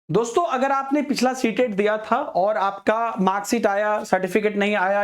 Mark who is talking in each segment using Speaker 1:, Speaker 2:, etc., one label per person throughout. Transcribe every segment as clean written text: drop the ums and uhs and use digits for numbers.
Speaker 1: दोस्तों अगर आपने पिछला सीटेट दिया था और आपका मार्कशीट आया, सर्टिफिकेट नहीं आया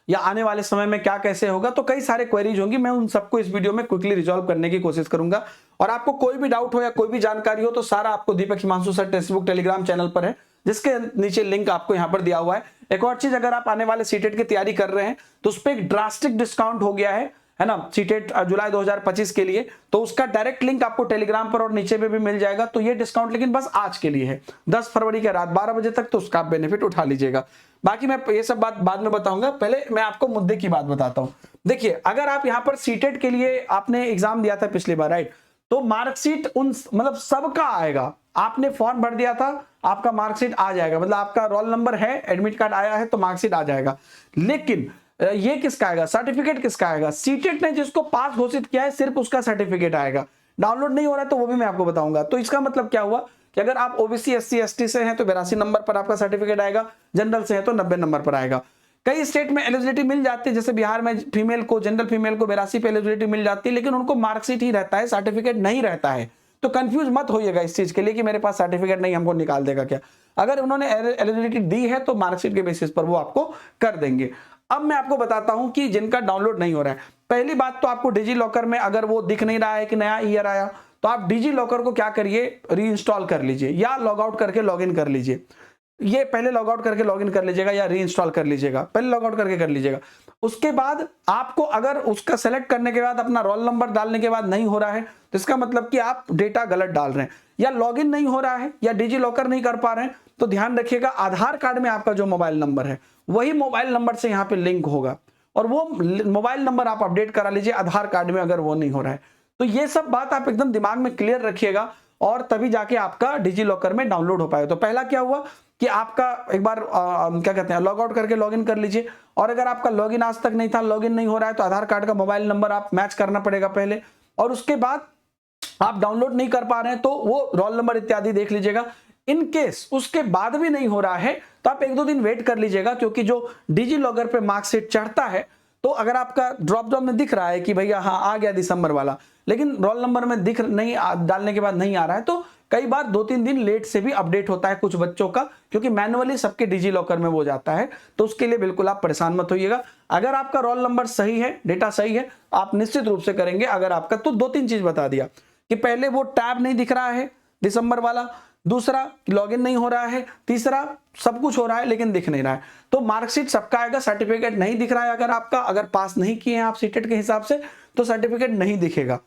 Speaker 1: या आने वाले समय में क्या कैसे होगा, तो कई सारे क्वेरीज होंगी। मैं उन सबको इस वीडियो में क्विकली रिजॉल्व करने की कोशिश करूंगा। और आपको कोई भी डाउट हो या कोई भी जानकारी हो तो सारा आपको Deepak Himanshu sir textbook Telegram channel पर है, जिसके नीचे लिंक आपको यहां पर दिया हुआ है। एक और चीज, अगर आप आने वाले सीटेट की तैयारी कर रहे हैं तो उस पर एक ड्रास्टिक डिस्काउंट हो गया है ना, सीटेट जुलाई 2025 के लिए। तो उसका डायरेक्ट लिंक आपको टेलीग्राम पर और नीचे में भी मिल जाएगा। तो ये डिस्काउंट लेकिन बस आज के लिए है, 10 फरवरी के रात 12 बजे तक, तो उसका आप बेनिफिट उठा लीजिएगा। बाकी मैं ये सब बात बाद में बताऊंगा, पहले मैं आपको मुद्दे की बात बताता हूं। देखिए, अगर आप यहां पर सीटेट के लिए आपने एग्जाम दिया था पिछली बार, राइट, तो मार्कशीट उन मतलब सबका आएगा। आपने फॉर्म भर दिया था, आपका मार्कशीट आ जाएगा, मतलब आपका रोल नंबर है, एडमिट कार्ड आया है तो मार्कशीट आ जाएगा। लेकिन ये किसका आएगा, सर्टिफिकेट किसका आएगा? सीटेट ने जिसको पास घोषित किया है सिर्फ उसका सर्टिफिकेट आएगा। डाउनलोड नहीं हो रहा है तो वो भी मैं आपको बताऊंगा। तो इसका मतलब क्या हुआ कि अगर आप ओबीसी एससी एसटी से हैं तो 82 नंबर पर आपका सर्टिफिकेट आएगा, जनरल से है तो 90 नंबर पर आएगा। कई स्टेट में एलिजिबिलिटी मिल जाती है, जैसे बिहार में फीमेल को, जनरल फीमेल को 82 पे एलिजिबिलिटी मिल जाती है, लेकिन उनको मार्कशीट ही रहता है, सर्टिफिकेट नहीं रहता है। तो कंफ्यूज मत होइएगा इस चीज के लिए कि मेरे पास सर्टिफिकेट नहीं, हमको निकाल देगा क्या। अगर उन्होंने एलिजिबिलिटी दी है तो मार्कशीट के बेसिस पर वो आपको कर देंगे। अब मैं आपको बताता हूं कि जिनका डाउनलोड नहीं हो रहा है, पहली बात तो आपको डिजी लॉकर में अगर वो दिख नहीं रहा है कि नया ईयर आया, तो आप डिजी लॉकर को क्या करिए, रीइंस्टॉल कर लीजिए या लॉग आउट करके लॉगिन कर लीजिए। ये पहले लॉग आउट करके लॉगिन कर लीजिएगा या रीइंस्टॉल कर लीजिएगा, पहले लॉग आउट करके कर लीजिएगा। उसके बाद आपको अगर उसका सेलेक्ट करने के बाद अपना रोल नंबर डालने के बाद नहीं हो रहा है, तो इसका मतलब कि आप डेटा गलत डाल रहे हैं या लॉगिन नहीं हो रहा है या डिजी लॉकर नहीं कर पा रहे हैं, तो ध्यान रखिएगा आधार कार्ड में आपका जो मोबाइल नंबर है वही मोबाइल नंबर से यहाँ पे लिंक होगा, और वो मोबाइल नंबर आप अपडेट करा लीजिए आधार कार्ड में अगर वो नहीं हो रहा है। तो ये सब बात आप एकदम दिमाग में क्लियर रखिएगा और तभी जाके आपका डिजी लॉकर में डाउनलोड हो पाएगा। तो पहला क्या हुआ कि आपका एक बार क्या कहते हैं, लॉग आउट करके लॉगिन कर लीजिए। और अगर आपका लॉगिन आज तक नहीं था, लॉगिन नहीं हो रहा है, तो आधार कार्ड का मोबाइल नंबर आप मैच करना पड़ेगा पहले, और उसके बाद आप डाउनलोड नहीं कर पा रहे हैं तो वो रोल नंबर इत्यादि देख लीजिएगा। इन केस उसके बाद भी नहीं हो रहा है तो आप 1-2 दिन वेट कर लीजिएगा, क्योंकि जो डिजी लॉकर पे मार्कशीट चढ़ता है, तो अगर आपका ड्रॉप डाउन में दिख रहा है कि भैया हाँ आ गया दिसंबर वाला, लेकिन रोल नंबर में दिख नहीं, डालने के बाद नहीं आ रहा है, तो कई बार 2-3 दिन लेट से भी अपडेट होता है कुछ बच्चों का, क्योंकि मैनुअली सबके डिजी लॉकर में वो जाता है। तो उसके लिए बिल्कुल आप परेशान मत होइएगा। अगर आपका रोल नंबर सही है, डेटा सही है, आप निश्चित रूप से करेंगे। अगर आपका, तो 2-3 चीज बता दिया कि पहले वो टैब नहीं दिख रहा है दिसंबर वाला, दूसरा लॉगिन नहीं हो रहा है, तीसरा सब कुछ हो रहा है लेकिन दिख नहीं रहा है। तो मार्कशीट सबका आएगा, सर्टिफिकेट नहीं दिख रहा है। अगर आपका, अगर पास नहीं किए हैं आप सीटेट के हिसाब से, तो सर्टिफिकेट नहीं दिखेगा।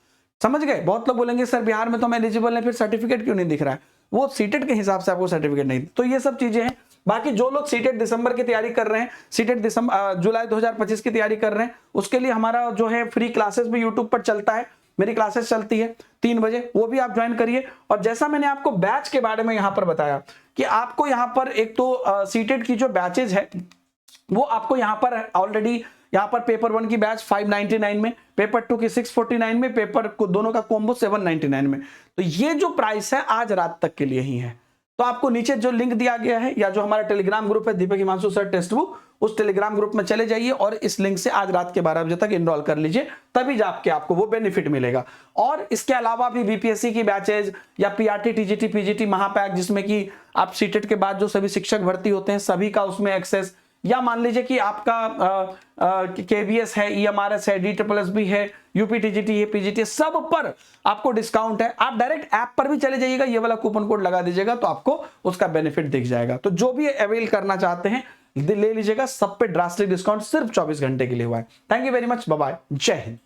Speaker 1: समझ गए? बहुत लोग बोलेंगे सर बिहार में तो हम एलिजिबल है, फिर सर्टिफिकेट क्यों नहीं दिख रहा है? वो सीटेट के हिसाब से आपको सर्टिफिकेट नहीं। तो ये सब चीजें हैं। बाकी जो लोग सीटेट दिसंबर की तैयारी कर रहे हैं, सीटेट जुलाई 2025 की तैयारी कर रहे हैं, उसके लिए हमारा जो है फ्री क्लासेस भी यूट्यूब पर चलता है। मेरी क्लासेस चलती है 3 बजे, वो भी आप ज्वाइन करिए। और जैसा मैंने आपको बैच के बारे में यहां पर बताया कि आपको यहां पर एक तो सीटेट की जो बैचेज है वो आपको यहां पर ऑलरेडी, यहां पर पेपर 1 की बैच 599 में, पेपर 2 की 649 में, पेपर को दोनों का कॉम्बो 799 में। तो ये जो प्राइस है आज रात तक के लिए ही है। तो आपको नीचे जो लिंक दिया गया है या जो हमारा टेलीग्राम ग्रुप है दीपक हिमांशु सर टेक्स्ट बुक, उस टेलीग्राम ग्रुप में चले जाइए और इस लिंक से आज रात के 12 बजे तक इनरोल कर लीजिए, तभी जाके आपको वो बेनिफिट मिलेगा। और इसके अलावा भी बीपीएससी की बैचेज या पीआरटी टीजीटी पीजीटी महापैक, जिसमें कि आप सीटेट के बाद जो सभी शिक्षक भर्ती होते हैं सभी का उसमें एक्सेस, या मान लीजिए कि आपका केबीएस है, ईएमआरएस है, DSSB है, यूपीटीजीटी है, पीजीटी, सब पर आपको डिस्काउंट है। आप डायरेक्ट ऐप पर भी चले जाइएगा, ये वाला कूपन कोड लगा दीजिएगा तो आपको उसका बेनिफिट दिख जाएगा। तो जो भी अवेल करना चाहते हैं ले लीजिएगा, सब पे ड्रास्टिक डिस्काउंट सिर्फ 24 घंटे के लिए हुआ है। Thank you very much, bye bye, जय हिंद।